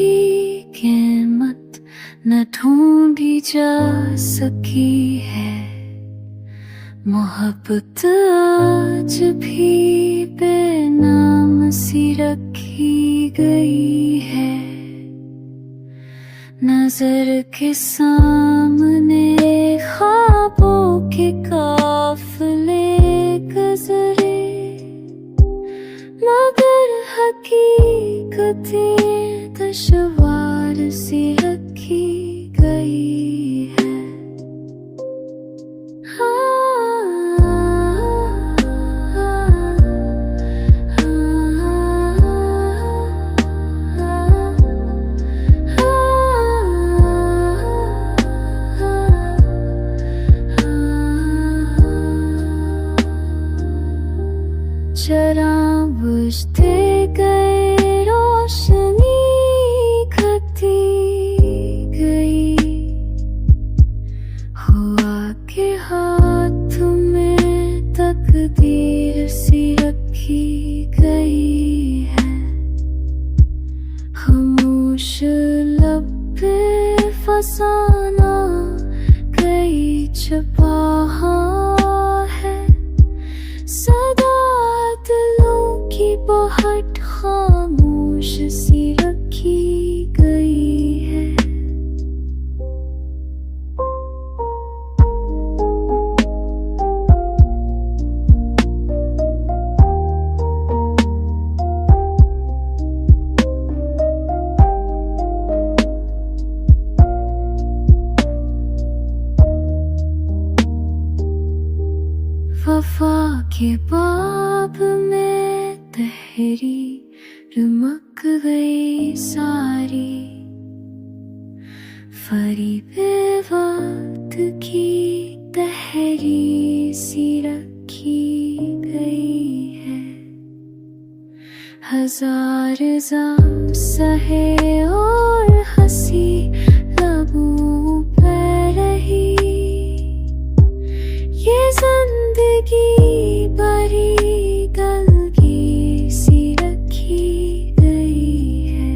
की कीमत न ढूंढी जा सकी है। मोहब्बत आज भी बेनाम सी रखी गई है। नजर के सामने ख्वाबों के काफिले गुजरे, मगर हकीकतें दुश्वार सी रखी गई है। जरा बुझते गए रोशनी घटी गई, हुआ के हाथ में तकदीर सी रखी गई है। खामोश लब पे फसाना कई छुपा है। सदा दिलों की आहट खामोश सी रखी गई है। वफा के बाब में तहरीर रुमक गई सारी, फरीबे वक्त की तहरीर सी रखी गई है। हजार जाम सहे और हंसी लबों पर रही, ये जिंदगी बड़ी गलगी सी रखी गई है।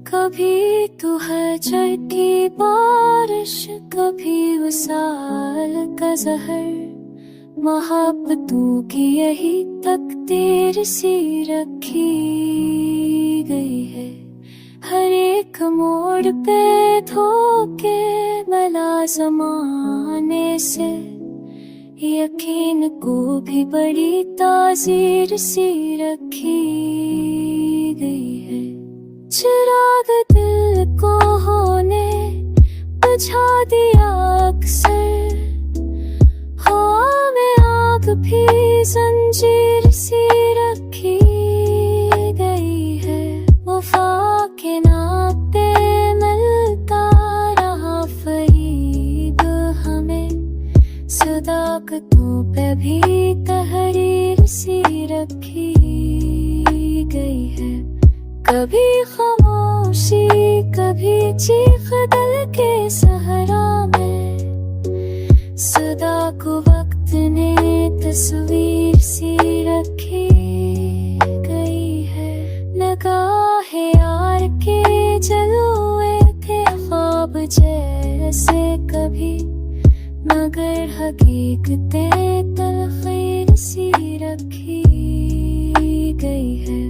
कभी तू है चढ़ती बारिश, कभी वसाल का जहर, मोहब्बतों की यही तकदीर सी रखी गई है। हर एक मोड़ पे धोखे मिला ज़माने से, यकीन को भी बड़ी ताज़ीर सी रखी गई है। चिराग दिल को होने बुझा दिया अक्सर, हवा में आग भी जंजीर सी रखी गई है। वफा के नाते मिलता रहा फरीब हमें, सदाकतों पे भी तहरीर सी रखी गई है। कभी खामोशी कभी चीख दिल के सहरा में, सदा को वक्त ने तस्वीर सी रखी गई है। नगाहे यार के जलुए थे ख्वाब जैसे कभी, मगर हकीकतें तलखीर सी रखी गई है।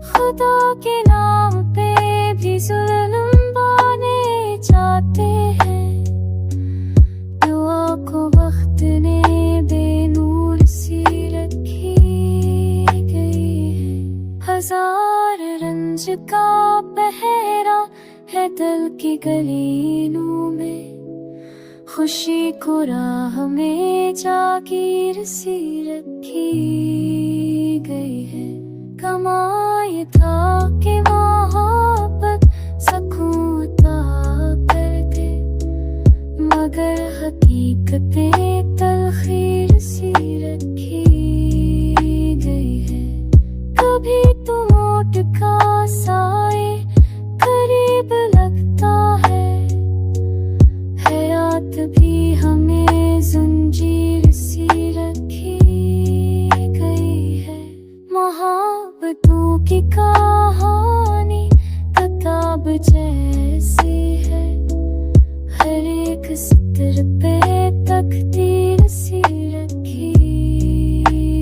खुदा के नाम पे भी जुल्म बाने जाते हैं, दुआ को वक्त का पहरा है दिल की गलीनों में, खुशी को राह में जागीर सी रखी गई है। कमाए था कि मोहब्बत सकूता कर दे, मगर हकीकतें तलखीर सी रखी गई है। कभी तुम ओट का साए करीब लगता है, हयात भी हमें जंजीर सी रखी गई है। मोहब्बतों की कहानी किताब जैसी है, हर एक सतर पे तकदीर सी रखी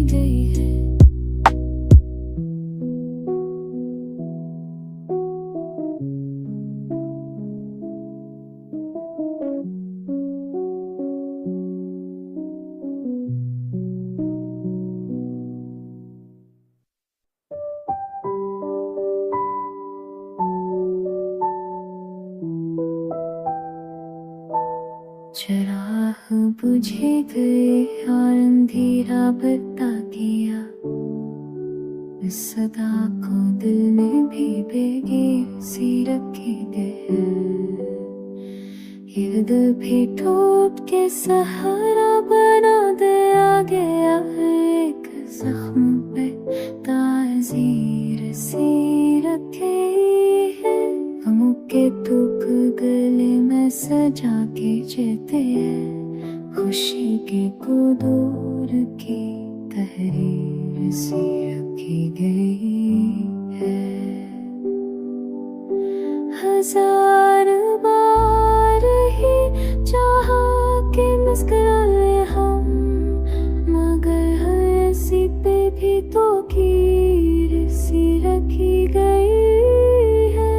गई है। चराग बुझे गए और अंधेरा बरता गया, इस सदा को दिल में भी बेगैर सी रखे गए। ये दिल भी टूट के सहारा बना दिया गया है, एक जख्म पे ताज़ीर सी रखे है। गमों के टूक गले में सजा के जेते हैं, खुशी के कोदूर की तहरीर सी रखी गई है। हजार बार ही चाहा कि मुस्कुरा ले हम, मगर हर ऐसी पे भी तो कीर सी रखी गई है।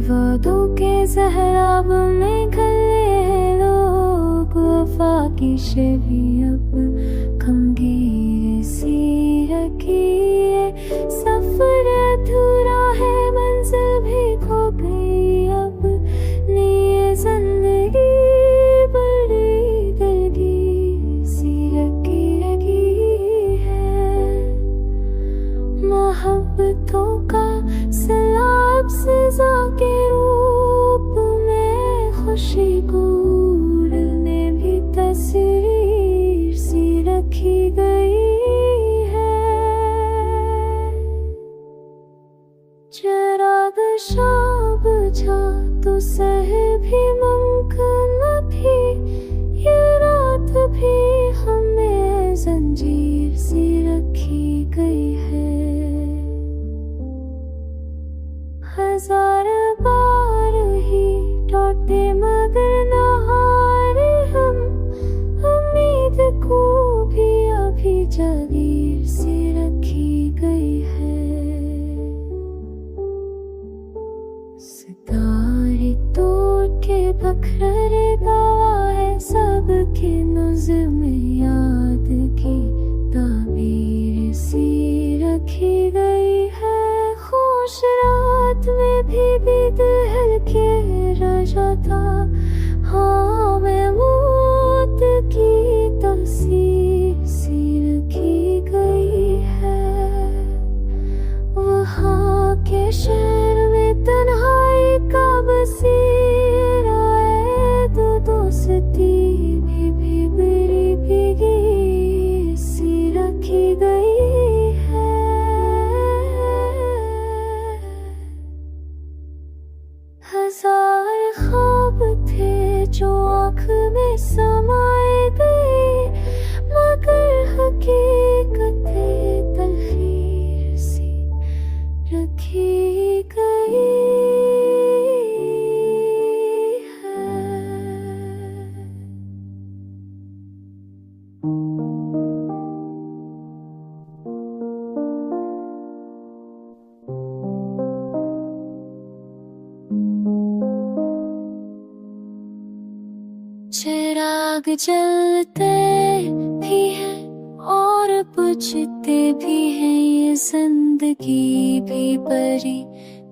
वादों के ज़हराब में गले लोग, वफा की शबी अब गमगीन सी रखी है। सफर अधूरा है, मंजिल भी खो गई अब, ये जिंदगी बड़ी दर्दी सी रखी है। मोहब्बतों का सलाब सजा के रूप में, खुशी गूर में भी तस्वीर सी रखी गई है। चराग शाब बुझा तो सह भी मुमकिन थी, ये रात भी हमें जंजीर सी रखी गई है। हजार बार ही टूटे मगर न हारे हम, उम्मीद को भी अभी जागीर सी रखी गई है। सितारे तोड़ के बखरे गवा है, सबके नज़्म याद की ताबीर सी रखी गई है। खुश रात में भी दिल हल्के रजा था, हाँ मैं मौत की तस्वीर सी रखी गई है। वहाँ के शहर में तन्हाई का बसेरा है, तो दोस्ती भी भीगी भीगी सी रखी गई है। हजार ख्वाब थे जो आँख में समाए गए, मगर हकीकतें तलखीर सी रखी आग जलते भी हैं और बुझते भी हैं, ये जिंदगी भी बड़ी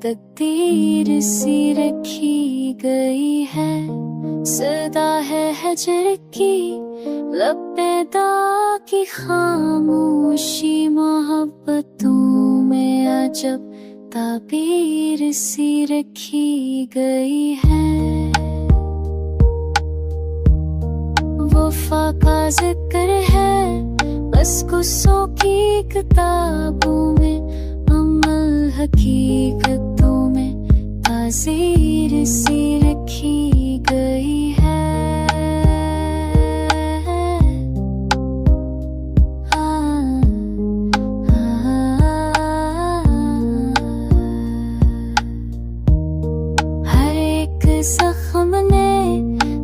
तकदीर सी रखी गई है। सदा है हजर की लबेदा की खामोशी, मोहब्बतों में अजब ताबीर सी रखी गई है। वफा का जिक्र है बस गुस्सों की किताबों में, अमल हकीकतों में ताज़ीर सी रखी गई है। हर एक जख्म ने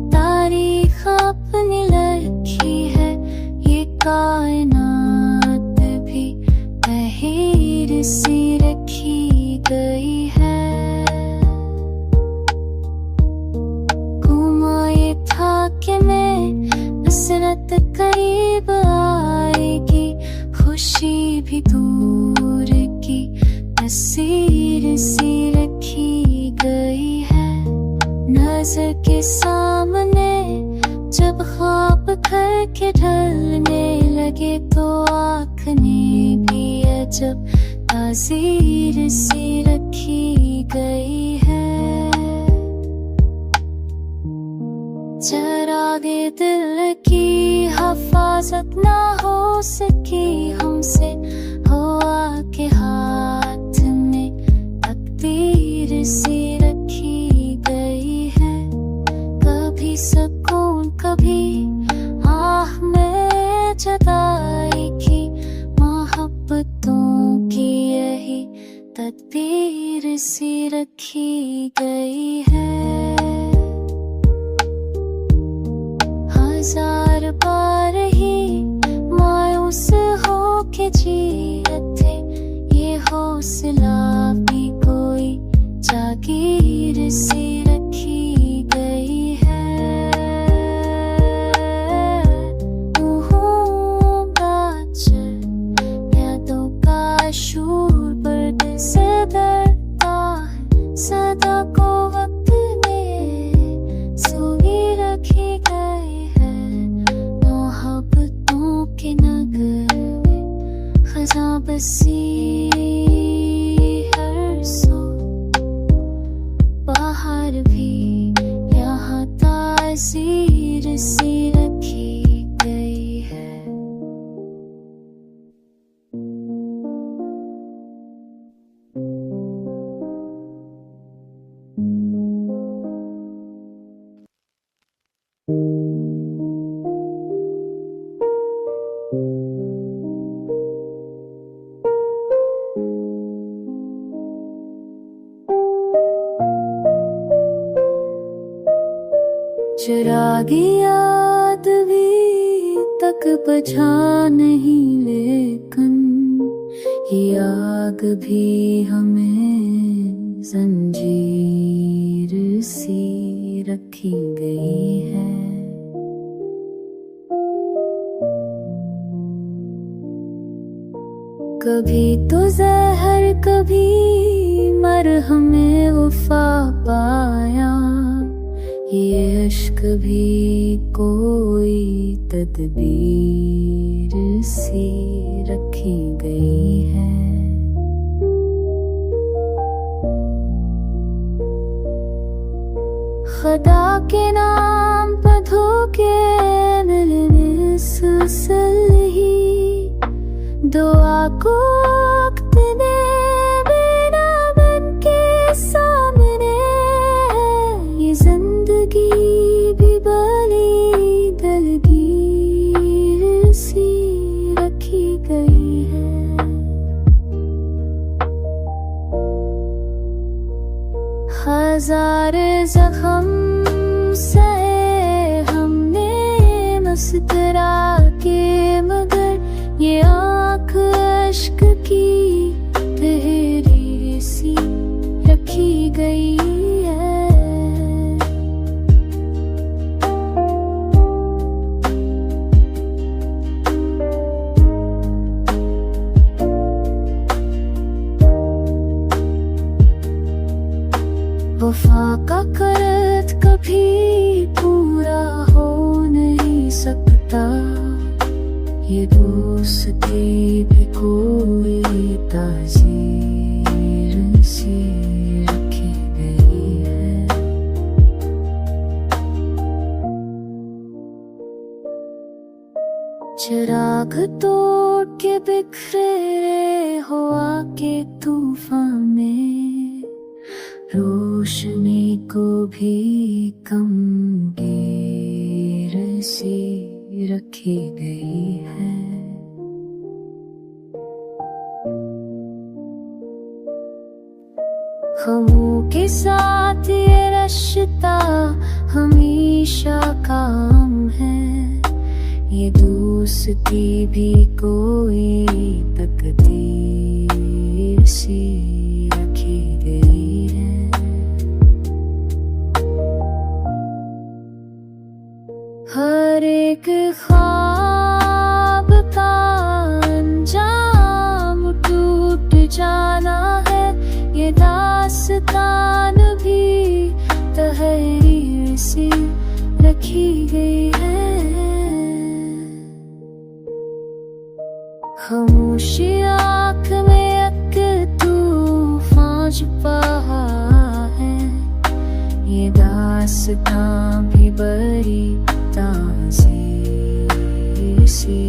तारीख अपनी लिखी है, ये कायनात भी तहरीर सी रखी गई है। घुमाए था कि मैं नसरत करीब आएगी, खुशी भी दूर की तस्वीर सी रखी गई है। नजर के सामने जब ख्वाब करके ढलने लगे, तो आँख ने भी अजब ताज़ीर सी रखी गई है। चरागे दिल की हिफाजत ना हो सकी हमसे, हवा के हाथ में तकदीर सी रखी गई है। कभी सुकून कभी आह में जुदाई की, मोहब्बतों की यही तदबीर सी रखी गई है। हजार बार ही मायूस हो के जिए थे, ये हौसला भी कोई जागीर सी रखी गई है। यादों का शूर बर्द से डरता है, सदा को वक्त में सोई रखी गई है। मोहब्बतों के नगर में खज़ां बसी हर सो, बाहर भी यहाँ ताज़ीर सी रखी गई है। चिरागी याद भी तक बुझा नहीं, लेकिन ये आग भी हमें जंजीर सी रखी गई है। कभी तो जहर कभी मरहमे वफा पाया, ये इश्क भी कोई तदबीर सी रखी गई है। खुदा के नाम पर धोखे मिलने सुसल ही, दुआ को वक्त ने बिना बन के सामने है। ये जिंदगी भी बड़ी दलगीर सी रखी गई है। हजार जख्म सहे हमने मुस्कुरा के, मगर ये आँख अश्क की तहरीर सी रखी गई है। वफा का कर्ज कभी पूरा हो नहीं सकता, ये दोस्ती भी कोई ताजीर सी रखी गई है। चिराग तोड़ के बिखरे हो आके तूफान में, रोशनी को भी कम गिर सी रखी गई है। ख़मों के साथ ये रिश्ता हमेशा काम है, ये दोस्ती भी कोई तकदीर सी रखी गई है। हर एक ख्वाब का अंजाम टूट जाना है, ये दास्तान भी तहरीर सी रखी गई है। खामोशी आँख में एक तूफान छुपा है, ये दास्तां भी बड़ी ताज़ी सी